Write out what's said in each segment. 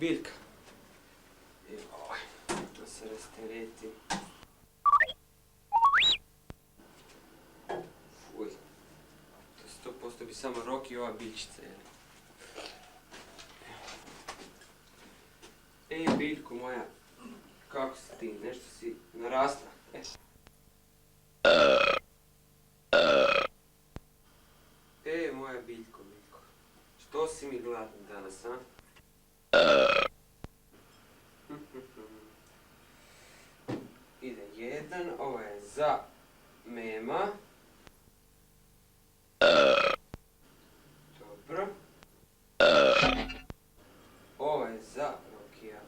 Biljka. Da se rasteretim. Fuj. To 100% bi samo Roki i ova biljčica, jel? Ej, Biljko moja, kako si ti? Nešto si narasla? Moja Biljko. Što si mi gladni danas, a? Ide jedan, ovo je za Mema. Dobro. Ovo je za Rokija.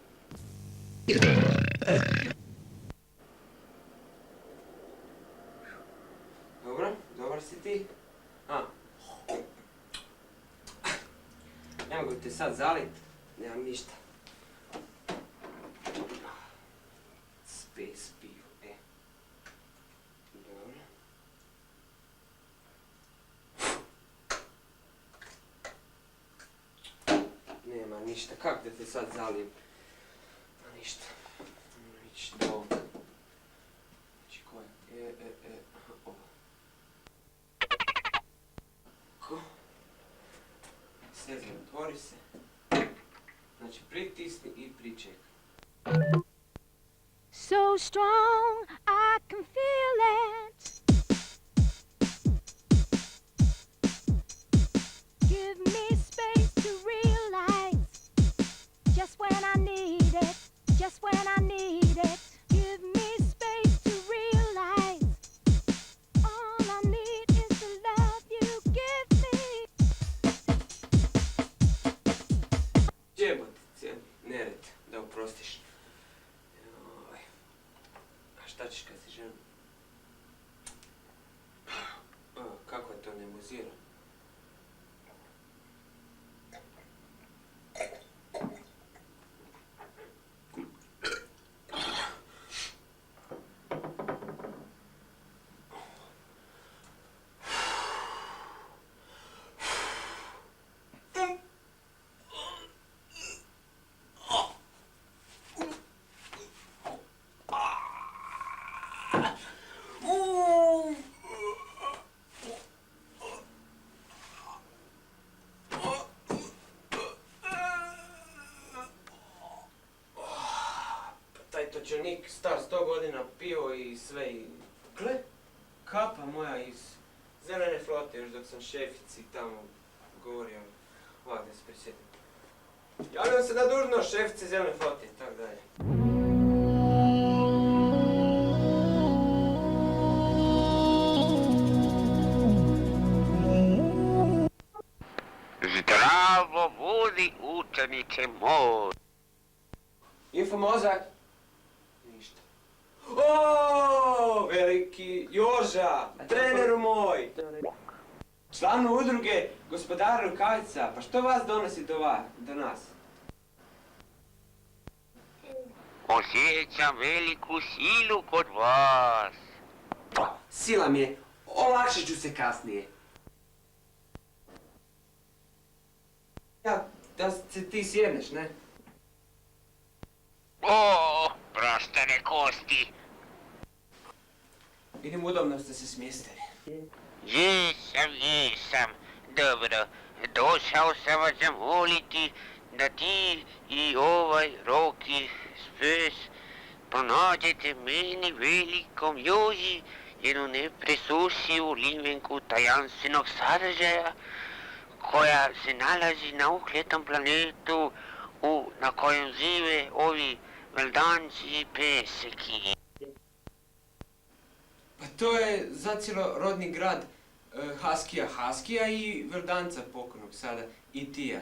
Dobro, dobar si ti. Ne mogu te sad zalit, nemam ništa. Space piju, Dobro. Nema ništa, kak da te sad zalim? Ništa. Ići do ovog. Znači koja? Ovo. Ko? Sezam, otvori se. Znači pritisni i pričekaj. So strong, I can feel it. Give me space to realize just when I need it, just when I need it. Give me space to realize all I need is the love you give me. Jebote, nered, da oprostiš. A šta ćeš kad si žena? Kako je to nemuzira? Točenik star 100 godina pio i sve i... Gle, kapa moja iz zelene flote, još dok sam šefici tamo govorio. Ovak da se prisjetim. Javljam se na dužnost šefice zelene flote, i tak dalje. Zdravo budi, učeniče moj. Info mozak. Ništa. Oooo, veliki Joža, treneru moj. Članu udruge gospodara Rukavica, pa što vas donosi do nas? Osjećam veliku silu kod vas. Sila mi je, olakšit ću se kasnije. Ja, da se ti sjedneš, ne? O, prostane kosti. Vidim, udobno ste se smjestili. Jesam. Dobro, došao sam vas zamoliti da ti i ovaj Roki Spes pronađete meni velikom Joži jednu nepresušivu limenku tajanstvenog sadržaja koja se nalazi na ukletom planetu na kojem žive ovi veldanci i peseki. Pa to je zacijelo rodni grad Haskija i Verdanca pokojnog sada, i Tija.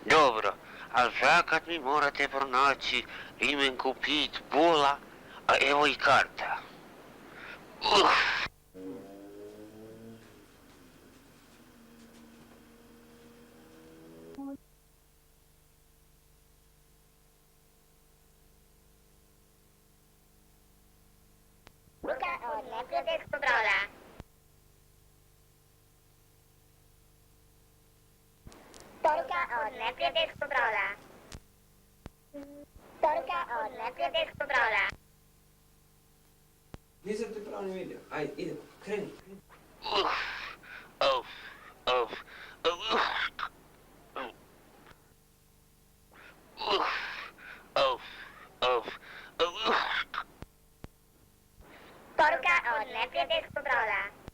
Dobro, ali fakat mi morate pronaći limenku Pitbulla, a evo i karta. Luka od neprijateljskog broda. Poruka od neprijateljskog broda. Poruka od neprijateljskog broda. Nisam te pravo ni vidio. Ajde, idemo, kreni. Poruka od neprijateljskog broda.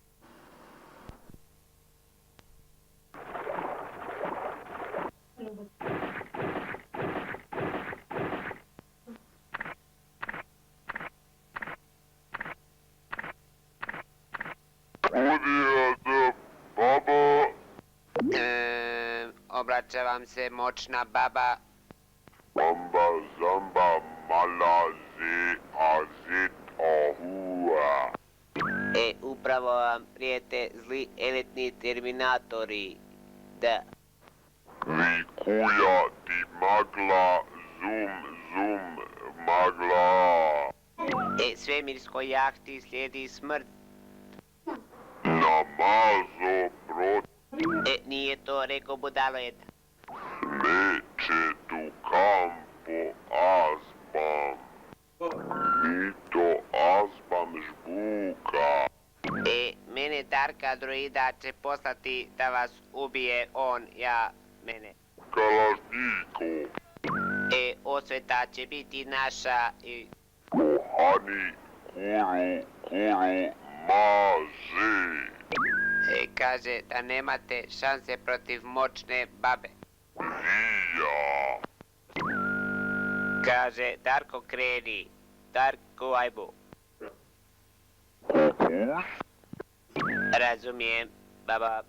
Obraća vam se moćna baba. Bamba zamba malazi azit ahua. Upravo vam prijete zli elitni terminatori. Da. Vikuja ti magla, zum magla. Svemirskoj jahti slijedi smrt. Namazo brod Nije to rekao budalo jedna. neće tu campo azbam. Mito azbam žbuka. Mene Darka droida će poslati da vas ubije on, ja, mene. Kalašnjiko. Osveta će biti naša i... Kohani kuru maže. Kaže da nemate šanse protiv moćne babe. Vija. Kaže Darko kreni. Darko ajmo. Kukus. Razumijem, baba.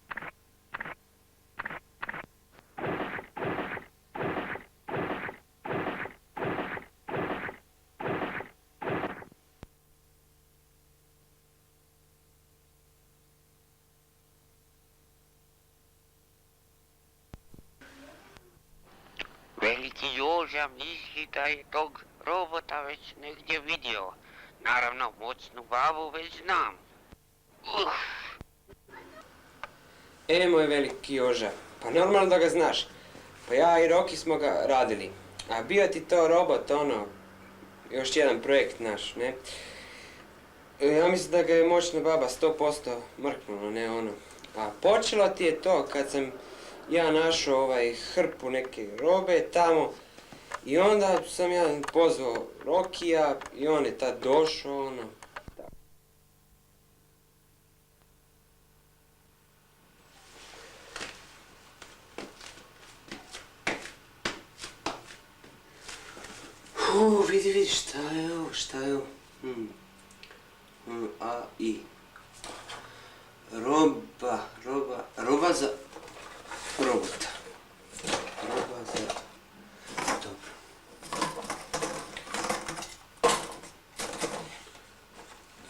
Veliki Joža misli da je tog robota već negdje vidio. Naravno, moćnu babu već znam. Moj veliki Joža, pa normalno da ga znaš. Pa ja i Roki smo ga radili. A bio ti to robot, još jedan projekt naš, ne? Ja mislim da ga je moćna baba 100% mrknula, ne ono. A počelo ti je to kad sam ja našao hrpu neke robe tamo i onda sam ja pozvao Rokija i on je tad došao, vidi, šta je ovo? A, i. Roba za robota. Roba za... Dobro.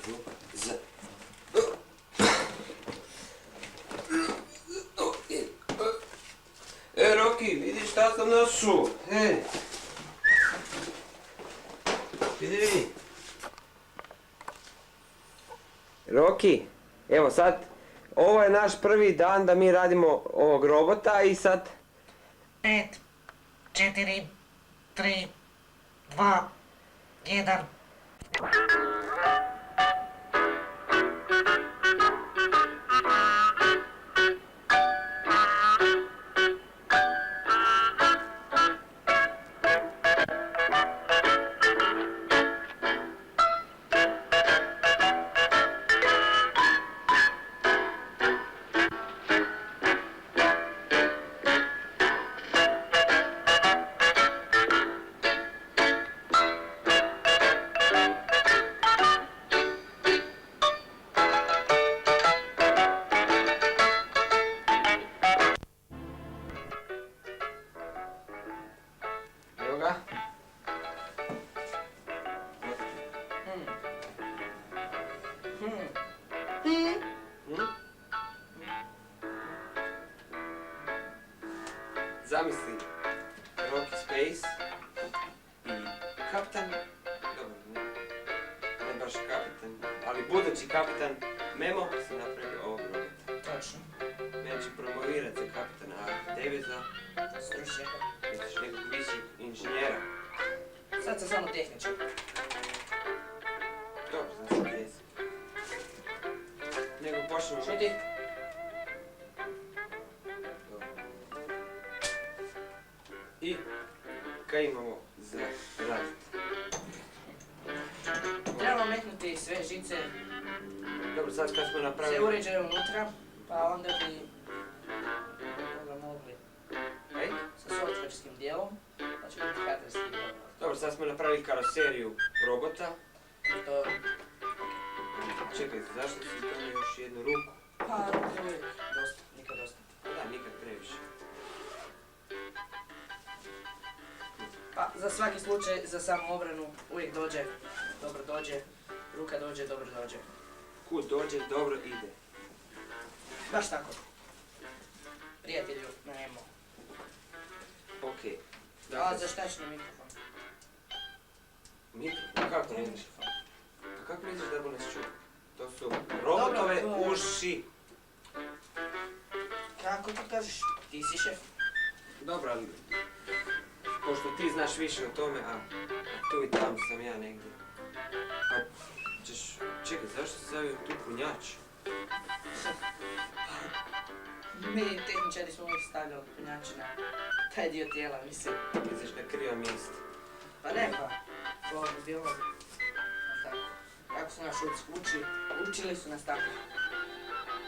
Roba za... Roki, vidi šta sam našao. Vidi. Roki, evo sad, ovo je naš prvi dan da mi radimo ovog robota i sad... 5, 4, 3, 2, 1. Evo ga. Zamisli, Rocky Space i kapitan, dobro, ne baš kapitan, ali budući kapitan Memo se napravio ovog robota. Točno. Meni će promovirati za kapitana, a tebe za Stručnjaka. misliš nekog višeg inženjera. Sad sam samo tehničar. Dobro, znam se gdje si. Nego počnemo... Šuti. Dobro. I kaj imamo za raditi? Trebamo metnuti sve žice, Dobro, sad kad smo sve napravili... uređaje unutra, pa onda bi mogli Ej? sa softverskim dijelom, pa će biti hardverski dio. Dobro, sad smo napravili karoseriju robota. To, Čekajte, zašto si tome još jednu ruku? pa ruke uvijek dosta, nikad dosta. Pa da, nikad previše. Pa za svaki slučaj, za samu obranu, uvijek dođe, dobro dođe, ruka dođe, dobro dođe. Kud dođe, dobro ide. Baš tako. Prijatelju, nemo. Okej. A Dakle, zaštačni mikrofon. mikrofon, kako ne misliš? Pa kako misliš da bu nas čuo? To su robotove Dobro, to je- uši. Kako to kažeš? Ti si šef. Dobro, ali... Pošto ti znaš više o tome, a tu i tamo sam ja negdje. Pa ćeš... Čekaj, zašto si stavio tu punjač? Mi tehničari smo uvijek stavljali punjače na taj dio tijela, mislim. Misliš na kriva mjesta? Pa ne pa, to bi bilo tako. Kako su naš učili su nas tako.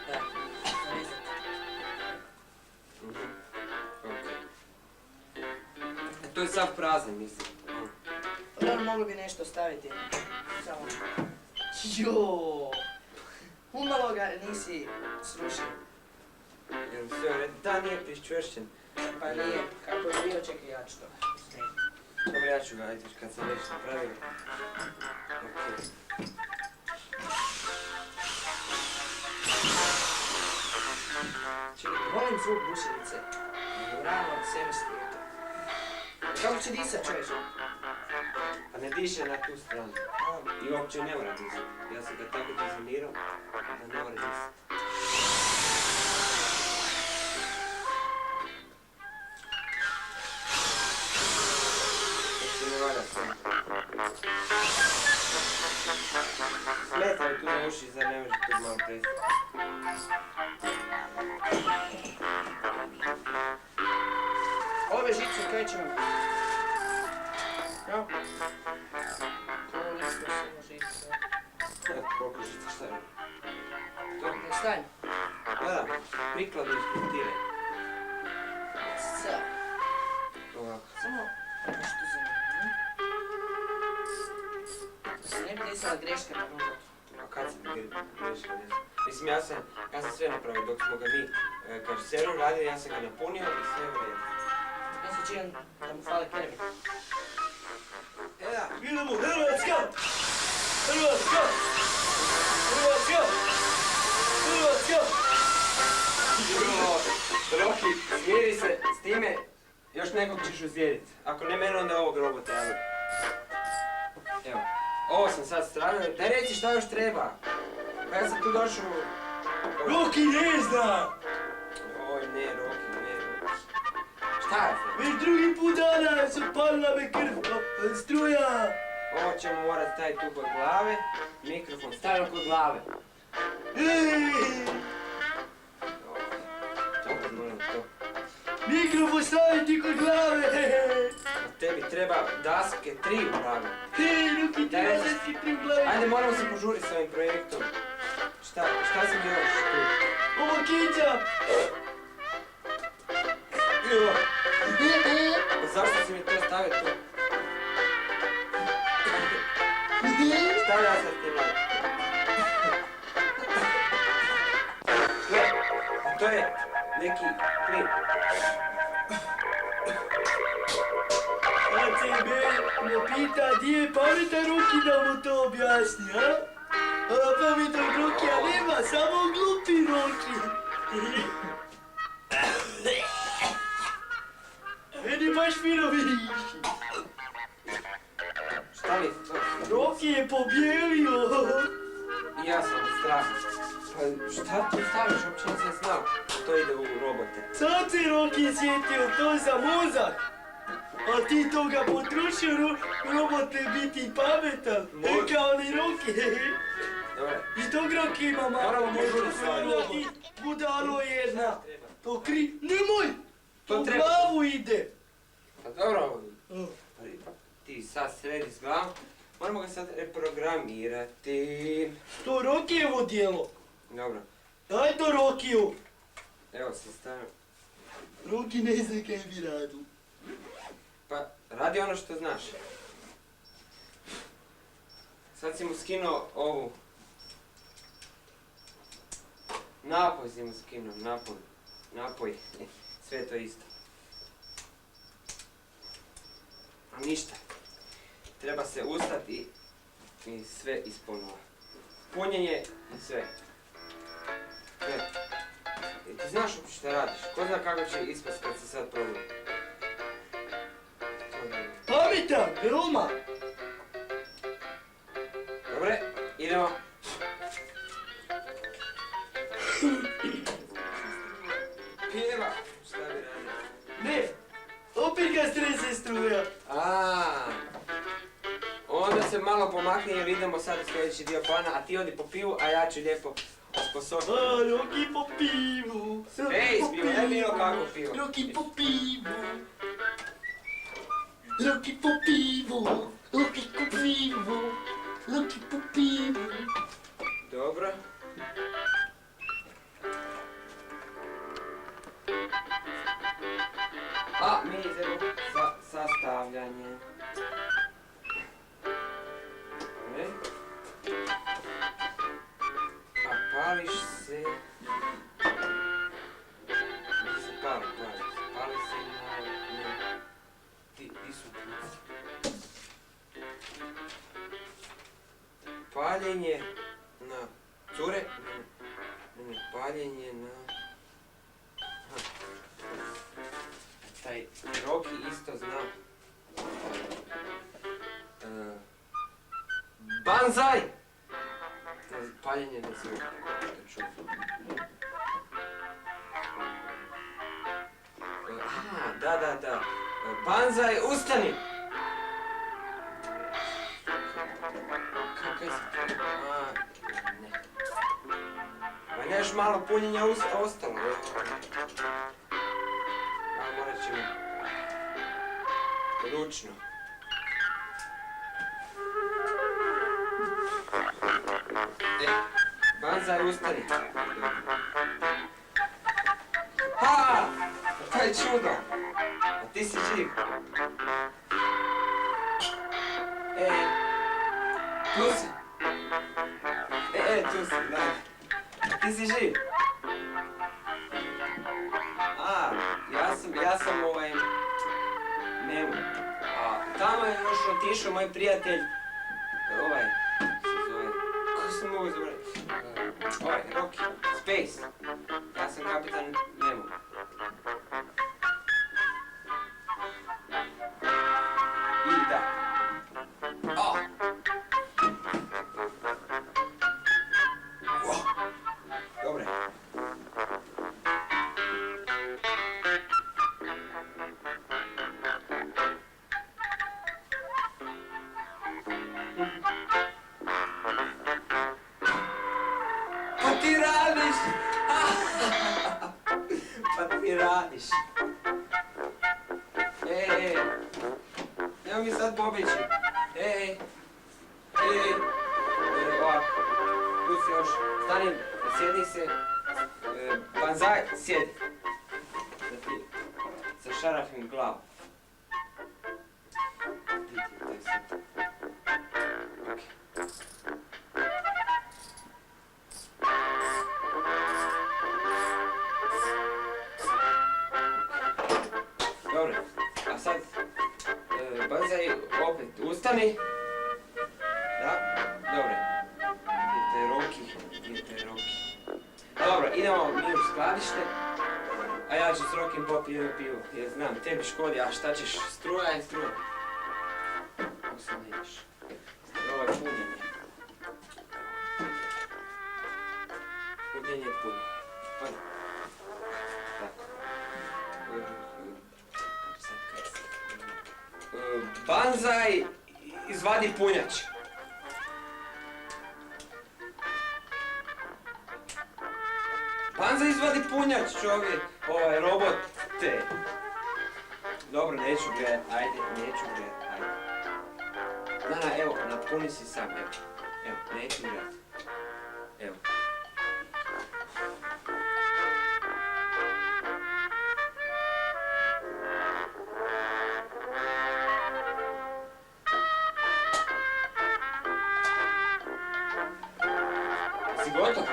Da, zavezati. Mhm. Okej. To je sav prazan, mislim. Dobro, mogli bi nešto staviti. Samo... Joooo! Umalo ga nisi srušio. Jer sve u redu. Da, nije priščvršćen. Pa nije, kako je bio, čekaj ja ću to. Dobro, ja ću ga, ajde, kad sam već napravio. Okej. Čekaj, volim zvuk bušilice. Rano svemirski. Kako će disat čovječe? Pa ne diše na tu stranu. I uopće ne mora disati. Ja sam ga tako dizajnirao da ne mora disati. Što ne valja sam. Smeta mi tu na uši, zar ne možeš tu malo prestati? Ove žice, kaj ćemo? Ja? Ovo isto samo žice. Evo, koliko žica, šta je? To? Ne stavim. Da, prikladno isplantiraj. Sad. Ovako. Samo nešto zanimljivo. Da se ne bi desila greška na robotu. A kad sam grešio, ne znam. Mislim, ja sam sve napravio dok smo ga mi karoseru radili, ja sam ga napunio i sve u redu. Ja se čijem da mu fale krvi. Da, Idemo, Hrvatska! Hrvatska! Hrvatska! Hrvatska! Roki, smiri se s time, još nekog ćeš uzvijedit. Ako ne mene, onda ovog robota, evo. Evo, ovo sam sad stavio, daj reci šta još treba. Pa ja sam tu došao... Roki ne zna! Oj, ne, Roki, ne, Roki. Šta je to? Već drugi put dana zapalila me krv, struja! Ovo ćemo morat staviti tu kod glave, mikrofon stavimo kod glave. Čekaj, molim to. Mikrofon staviti kod glave! A tebi treba daske 3 u glavi. Roki, treba da si pri glavi! Ajde, moramo se požuriti s ovim projektom. Šta sam još tu? Ovo kića! Pa zašto si mi to stavio tu? Stavi ja sad ti glavi. Gle, a to je neki plin. ACB me pita di je pametan Roki da mu to objasni, a? A pametan Rokija nema, samo glupi Roki. Meni baš fino miriši. Šta mi je to? Roki je pobjelio. I ja sam od straha. Pa šta tu staviš, uopće nisam znao. To ide u robote. Sad se Roki sjetio, to za mozak. A ti toga potrošio, robot ne biti pametan. Kao ni Roki. Dobro. I tog Roki ima malo. Moramo možda staviti. Roki, budalo jedna. Treba. To nemoj! To u treba. glavu ide. Pa dobro, ti sad sredi s glavom. Moramo ga sad reprogramirati. To Rokijevo djelo. Dobro. Daj to Rokiju. Evo se stavim. Roki ne zna kaj bi radu. Pa, radi ono što znaš. Sad si mu skinuo ovu. Napoj si mu skinuo, napoj. Sve to isto. A ništa. Treba se ustati i sve ispunova. Punjenje i sve. Ti znaš uopće šta radiš? Ko zna kako će ispast kad se sad probudi? Pametan, veoma. Dobre, idemo. Pjeva! Šta bi radio? Ne, opet ga strese struja. Onda se malo pomakni jer idemo sad u sljedeći dio plana, a ti odi po pivu, a ja ću lijepo osposobiti. Roki po pivu. Ej, spivo, ne bilo kako pivo. Roki po pivu. Roki po pivu. Roki po pivu. Roki po pivu. Dobro. A, mi idemo za sastavljanje. Dobre. A pališ se... Gdje se pali? Pali se na... Di su kljuci? Paljenje na cure? Ne, paljenje na... Taj Roki isto zna. Banzaj! Paljenje na zvuk. Aha, da. Banzaj, ustani! Kako je se to? Ne. Ma još malo punjenja ostalo. Morat ćemo ručno. Banzaj, ustani. Ha! To je čudo. A ti si živ. Tu si. Tu si, da. Ti si živ. Ja sam Memu. A tamo je još otišao moj prijatelj, se zove, kako se mogu zaboraviti? Roki, Space. Ja sam kapitan Memu. I da. Dobre. Pa ti radiš! Evo mi sad pobjeći. Ovako. Tu se još. Stani, sjedi se. Banzaj, sjedi. Da ti zašarafim glavu. Dobro, a sad Banzaj opet ustani. Da, dobro. Idite Roki. Dobro, idemo mi u skladište. A ja ću s Rokim popiti jedno pivo. Jer znam, tebi škodi, a šta ćeš? Struja je struja. Kako se ne ideš? Ovo je punjenje. penje puno. Pa, tako. Banzaj, izvadi punjač. Banzaj, izvadi punjač, čovjek. Ovaj robot, te. Dobro, neću gledat, ajde, neću gledat, ajde. Na, evo, napuni si sam, evo. Evo, neću gledat. Evo. Si gotov?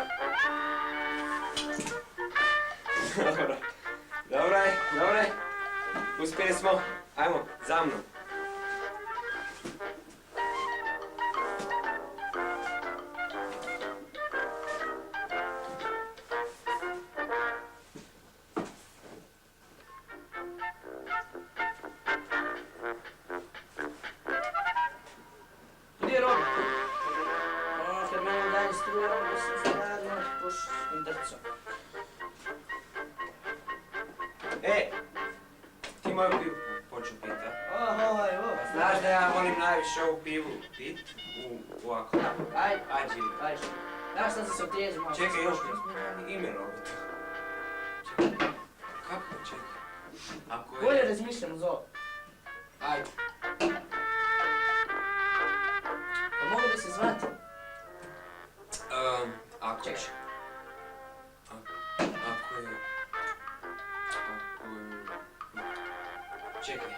Dobro. Dobro je. Uspjeli smo. Ajmo, za mnom. Gdje je Robin? Kad mene dalje struja, onda sam se radio, pošao s drcom. Ti moju pivu poču pit, a? Ovo. Znaš da ja volim najviše ovu pivu pit u ovako. Ajde. Ajde, živi. Ajde. Znaš šta sam se otrijezio malo? Čekaj, još ime robotu. Čekaj, kako čekaj? Ako je... Bolje razmišljam uz ovo. Ajde. Pa mogu da se zvati? Ako Čekaj. će. Ako je... Čekaj,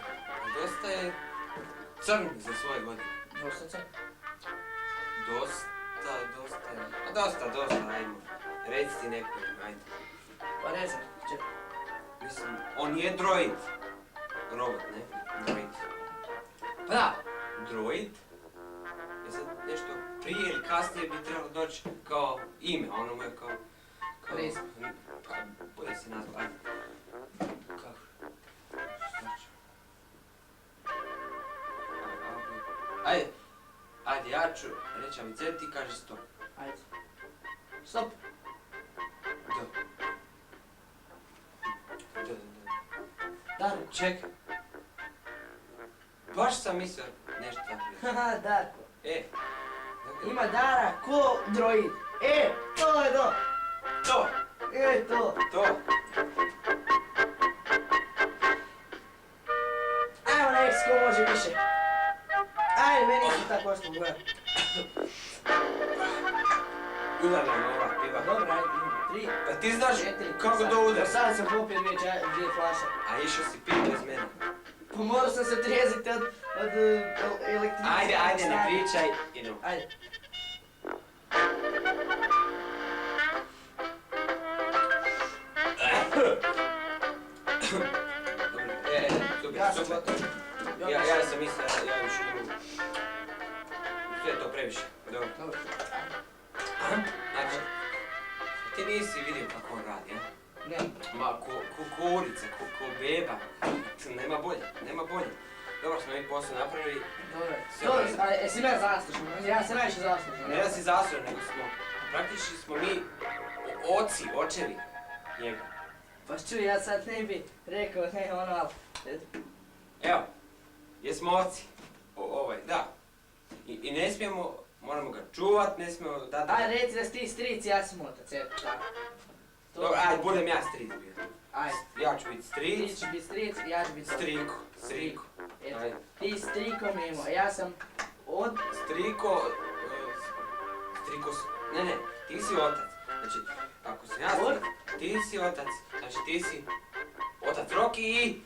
dosta je crn za svoje godine. Dosta crn. Dosta, ajmo. Reci ti neko ime, ajde. Pa ne znam, čekaj. Mislim, on je droid. Robot, ne? Droid. Pa da. Droid? Je sad nešto prije ili kasnije bi trebalo doći kao ime, a ono mu je kao... Prezime. Pa, bolje se nazva, ajde. Kako? Šta ću? Ajde, ja ću reći abeced, ti kaži stop. Ajde. Stop. Da. Čekaj. Baš sam mislio nešto tako reći. Haha, Darko. Dakle, Ima Dara ko droid. To je to. To! To. To! Ajmo na X ko može više. Ajde, meni isto tako ošto boja. Udarna me ova piva. Dobro, ajde, idemo. 3, Pa ti znaš 4, kako to udar? Sad sam popio dvije flaše. A išao si piti bez mene. Pa morao sam se trijeziti od električne Ajde, ne pričaj. Idemo. Ajde. Super, Ja sam super. gotov. Ja sam mislio, ja više ne mogu. Sve je to previše. Dobro. Dobro. Znači, ti nisi vidio kako on radi, a? Ne. Ma, ko kurica, ko beba. Nema bolje. Dobro smo mi posao napravili. Dobro. Sve Dobro, bolje. ali jesi mene zaslušao? Ja se najviše zaslušao. Ne da si zaslužan, nego praktički smo mi očevi njega. Pa čuj, ja sad ne bi rekao, ne ono, ali... Evo, jesmo oci. Da. I ne smijemo, moramo ga čuvat, ne smijemo dati... Ajde, reci da si ti stric, ja sam otac, eto, tako. Dobro, ajde, budem ja stric bio. Ajde. Ja ću biti Ti stric, ćeš biti stric, ja ću biti otac. striko. Eto, Ajde. ti striko Mimo, ja sam od... Ne, ti si otac. Znači, ako sam ja stric, ti si otac. Znači, ti si otac Roki i...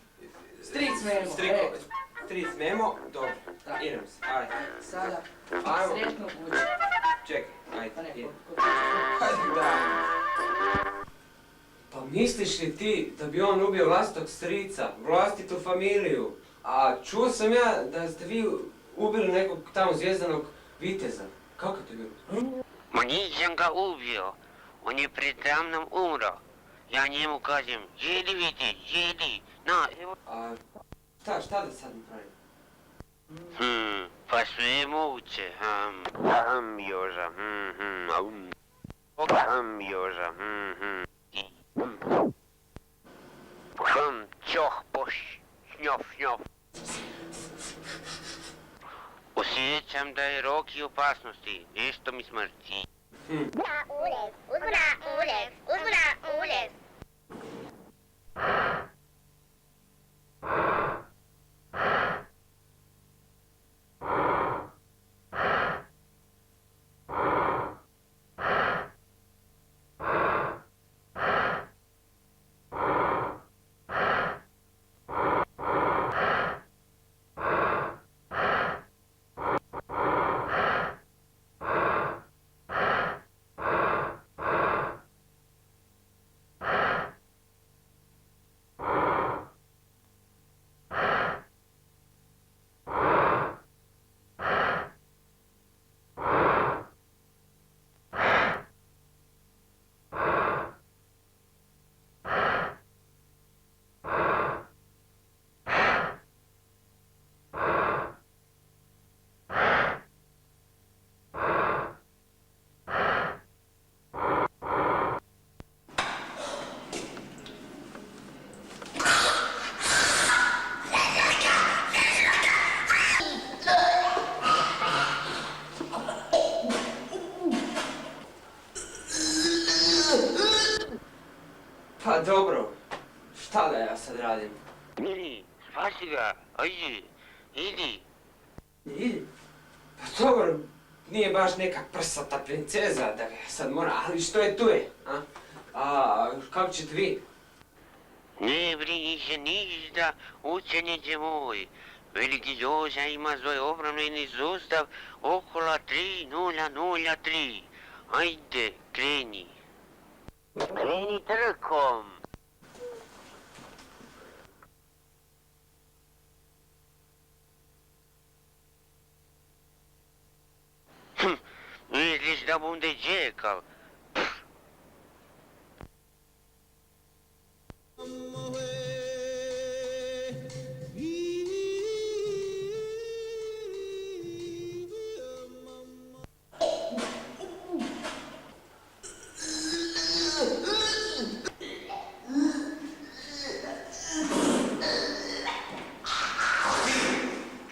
Stric Memo, Stric Memo, dobro. Da. Idemo se, ajde. Sada, Ajmo. sretno kući. Čekaj, Pa ne, ajde. ko... Pa misliš li ti da bi on ubio vlastitog strica, vlastitu familiju? A čuo sam ja da ste vi ubili nekog tamo zvijezdanog viteza. Kako to je bilo? Ma nisam ga ubio. On je predamnom umro. Ja njemu kažem, jedi vitez, jedi. Na, evo. A šta da sad napravim? Pa sve je moguće. Joža. Kam Joža, Kam čoh poš, šnjof, šnjof. Osjećam da je Roki opasnosti, nešto mi smrti. Uzmuna ulev, uzmuna ulev, uzmuna ulev. Pa dobro, šta da ja sad radim? Mili, spasi ga, ajde, idi. Idi. Pa dobro, nije baš neka prsata princeza da ga sad mora, ali što je tu je, a? A kako ćete vi? Ne brini se ništa, učeniče moj. Veliki Joža ima svoj obrambeni sustav okolo 3003. Ajde, kreni. Kreni trkom. Misliš da bude čekal?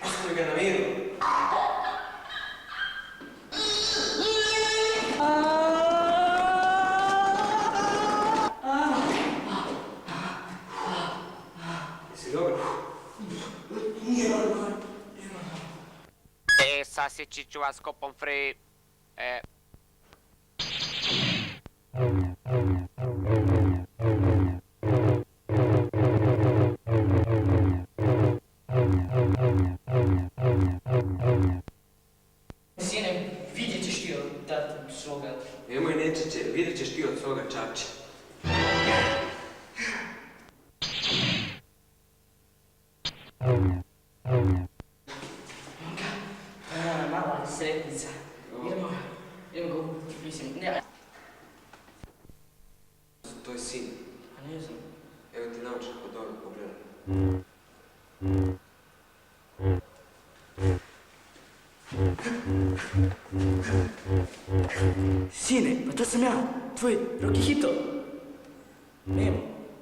Ostavi ga na miru. Jesi dobro? Sasjeći ću vas kopom free. Sine, vidjet ćeš ti od tata svoga. Nemoj nečiće, vidjet ćeš ti od svoga čača. Mala sretnica. Idemo ga upiti, mislim, ne. To je sin. A ne znam. Evo ti naučak od dobro pogledaj. Sine, pa to sam ja, tvoj Rokihito. Nemo,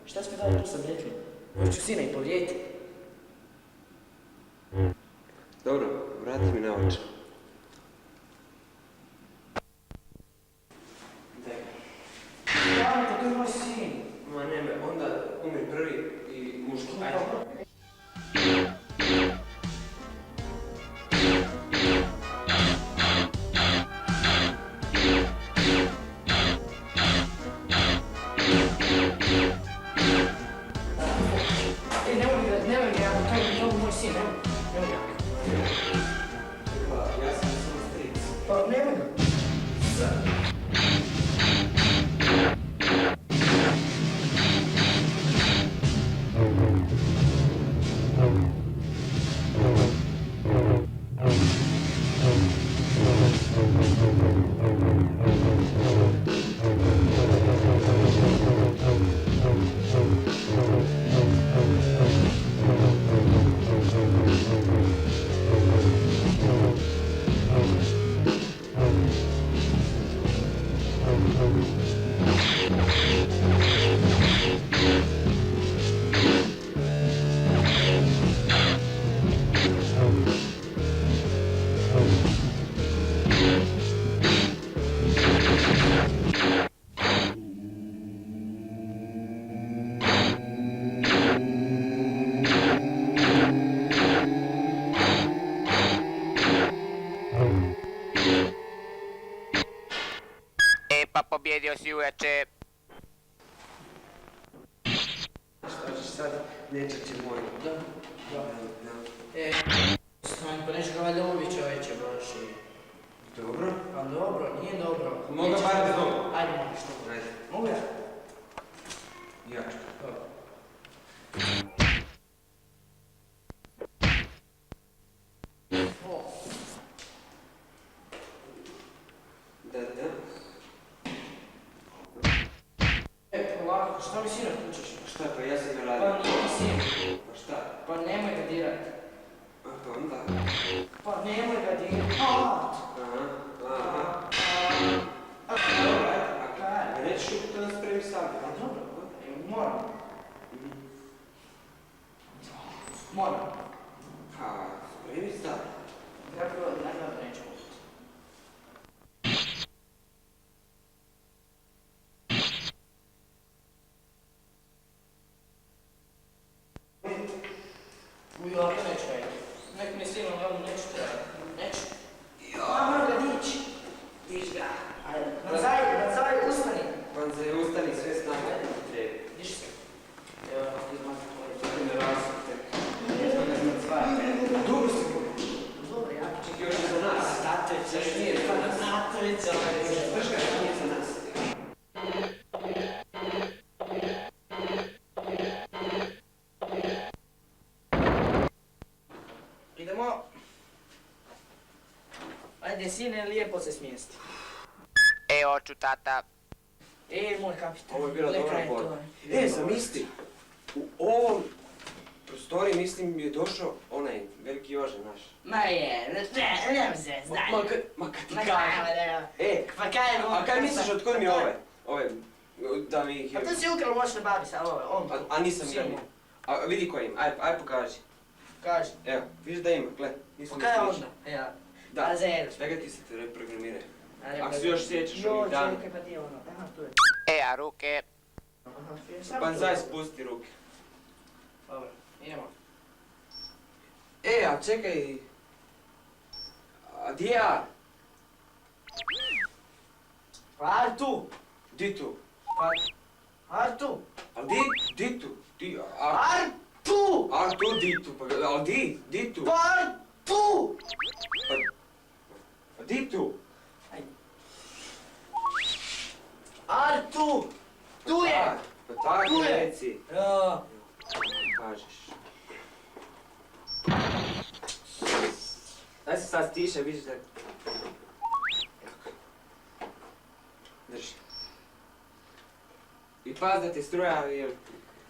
šta smo dalje tu sam rekli? Možda ću sina i povrijeti. Dobro, vrati mi naočak. Daj ga. Ja, to je moj sin. Ma ne, onda umri prvi i muški. Ajde. Nemoj ga, to je moj sin, nemoj ga. Pa, ja sam samo stric. Pa, nemoj ga. jedio si uveče. Šta ćeš sad, dečače moj? Da. Stvarno, pa nešto ga valjda ubi čovječe baš i... Dobro. Pa dobro, nije dobro. Mogu bar da dobro. Ajde, mogu što. Ajde. Mogu ja? Ja. Dobro. Da. Polako, šta mi sinoć kućeš? Šta pa ja sam ga Pa radio? nije sin. Pa šta? Pa nemoj ga dirat. Aha, onda. Pa nemoj ga dirat. Aha. Dobro, ajde. Nećeš upiti da spremi sablje. Dobro, moram. Moram. Ha, spremi sablje. Zapravo, naravno neću upiti. Ujo, ako neću ajde. Nek mi silno glavno neću treba. Neću. Ja, moram ga dići. Dić ga. Ajde. Banzaj, ustani. Banzaj, ustani, sve snage. Treba. Diš se. Evo, izmati tvoje. Ne rasute. Dobro si go. Dobro, ja. Čekaj, još je za nas. Zato je Zašto nije za nas? Zato je za nas. Znaš kada nije za nas? Idemo. Ajde, sine, lijepo se smijesti. E, oču, tata. Moj kapitan. Ovo je bila Leka dobra je borba. to. Zamisli, u ovom prostoriji, mislim, je došao onaj veliki Jože naš. Ma je, ne se, znaj. Ma kad ti Ma kažem. kaj, pa kaj je ovo? A kaj misliš, otkud mi ove, da mi ih... Pa ti si ukrao moćne babi sa on. A nisam ga Silno. ni. A vidi koji ima, aj pokaži. Kaži. Evo, vidiš da ima, gle. Pa kaj je onda? Ja. Da, A zero. svega ti se te reprogramiraju. A ne, Ako pa- se još sjećaš ovih dana. Jo, čekaj, pa ti je ono. Aha, tu je. E, a ruke. Aha, samo Banzaj, tu. spusti ruke. Dobro, idemo. A čekaj. A di je Ar? Pa Artu! Di tu? Pa... Artu! A di tu? Di, Artu! Ar tu, di tu, pa a di tu? Pa Artu! Pa di tu? Artu! Tu je! Ar, pa tako Tu je. reci. Ja. Kažeš. Daj se sad stiše, vidiš da... Drži. I paz da te struja, jer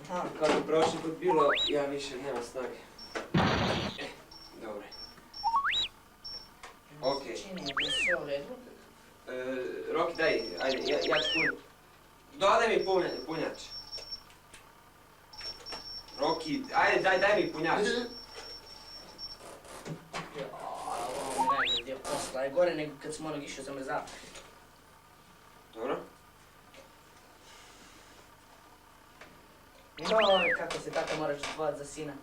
Aha. kako je prošli put bilo, ja više nema snage. Dobro. Okej. Čini mi da je sve u redu. Roki, daj, ajde, ja ću puniti. Dodaj mi punjač. Roki, ajde, daj mi punjač. Ovo mi najgore dio posla. Je gore nego kad smo onog išao zamrzavati. Dobro? Joj, kako se tata moraš žrtvovati za sina.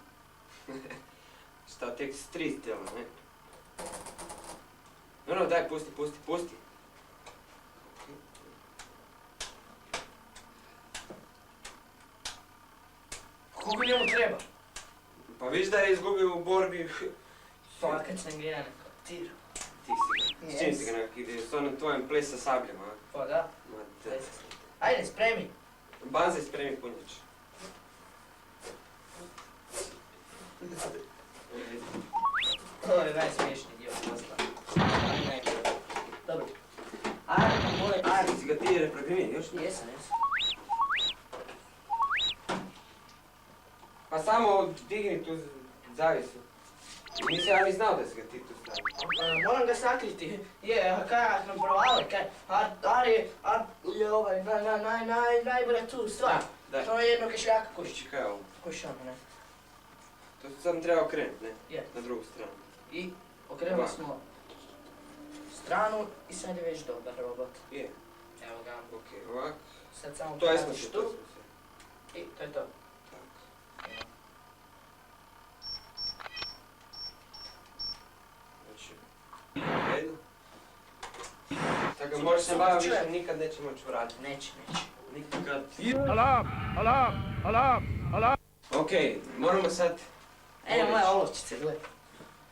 Šta, tek s 3 tijela, ne? No, daj, pusti. Koliko njemu treba? Pa viš da je izgubio u borbi. Fakat sam ga ja nekako tirao. Ti si ga. S čim si ga nekak ide? S onom tvojim ples sa sabljama, a? Pa da. Ma da. Ajde, spremi. Banzaj, spremi punjač. Ovo je najsmiješniji dio posla. Najgore. Dobro. Ajde, moj, ajde. Si ga ti reprogramirao još? Jesam. Pa samo digni tu zavisu. Nisam ja ni znao da si ga ti tu stavio. Pa moram ga sakriti. Je, a kaj ja sam provali, kaj? Ar je ovaj najbolja tu stvar. Daj. To je jedno kešljaka košće. Čekaj ovo. Košćano, ne? To sam treba okrenut, ne? Je. Na drugu stranu. I okrenuli smo stranu i sad je već dobar robot. Je. Evo ga. Okej, ovak. Sad samo To jesmo praviš se, tu to smo se. i to je to. Tak. Znači, u redu. Tako ga možeš se baviti, više nikad neće moći vratiti. Neće. Nikad. Alarm! Okej, moramo sad... Evo moje olovčice, gledaj.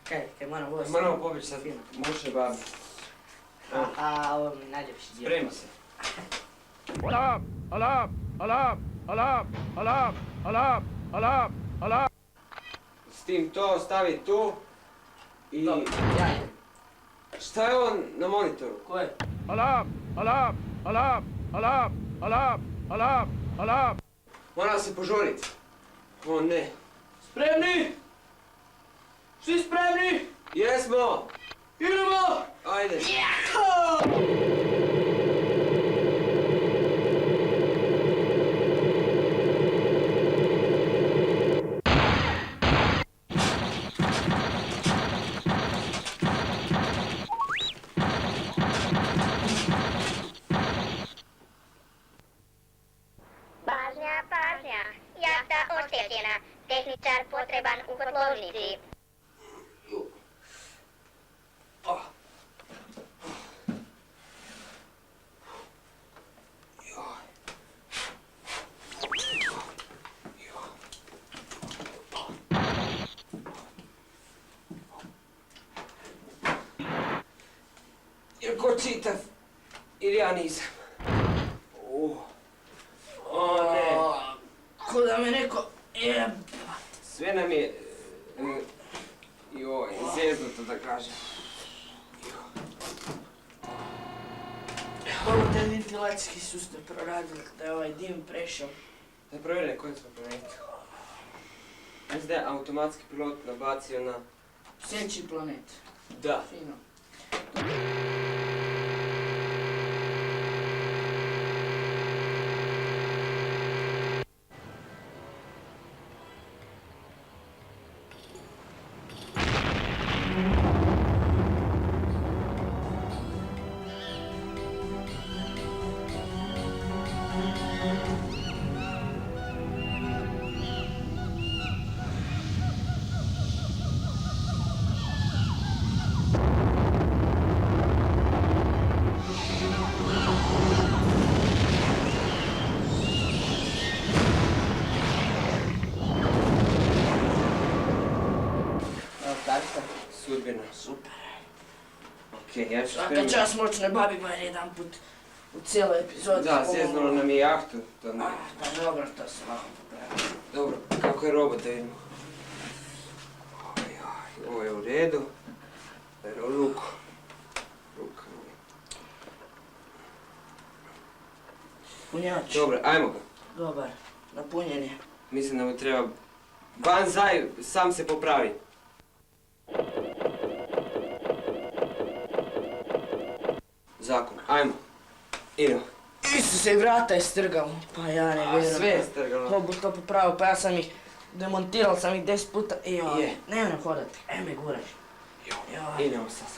Kaj moram ovo... Moramo pobjeći sad, mušne babi. A ovo mi najljepši dio. Spremi se. Alarm! S tim to stavi tu i... Dobro, ja idem. Šta je on na monitoru? Ko je? Alarm! Moram se požuriti. O ne. Spremni? Svi spremni? Jesmo! Idemo! Ajde. Pažnja, jahta oštećena, tehničar potreban u kotlovnici. Jel ko čitav? Ili ja nisam? O ne. Ko da me neko jeb... Sve nam je... Joj, zeznuto da kažem. Ovo te ventilacijski sustav proradili, da je ovaj dim prešao. Da provjeri na kojem smo planetu. Mislim da je automatski pilot nabacio na... Sljedeći planet. Da. Fino. Karta. Sudbina. Super. Okej, ja ću Svaka spremiti. čast moćne babi bar jedan put u cijeloj epizodi. Da, zeznulo nam je jahtu. To ne... Pa dobro, to se lako popravi. Dobro, kako je robot da vidimo. Ovo je u redu. Evo ruku. Ruka. Punjač. Dobro, ajmo ga. Dobar. Napunjen je. Mislim da mu treba... Banzai, sam se popravi. Zakon, ajmo. Idemo. Isuse, i vrata je strgalo. Pa ja ne vjerujem. Sve je strgalo. Mogu to popravio, pa ja sam ih demontirao sam ih 10 puta i Je. ne hodati. Me guraj. Idemo sad.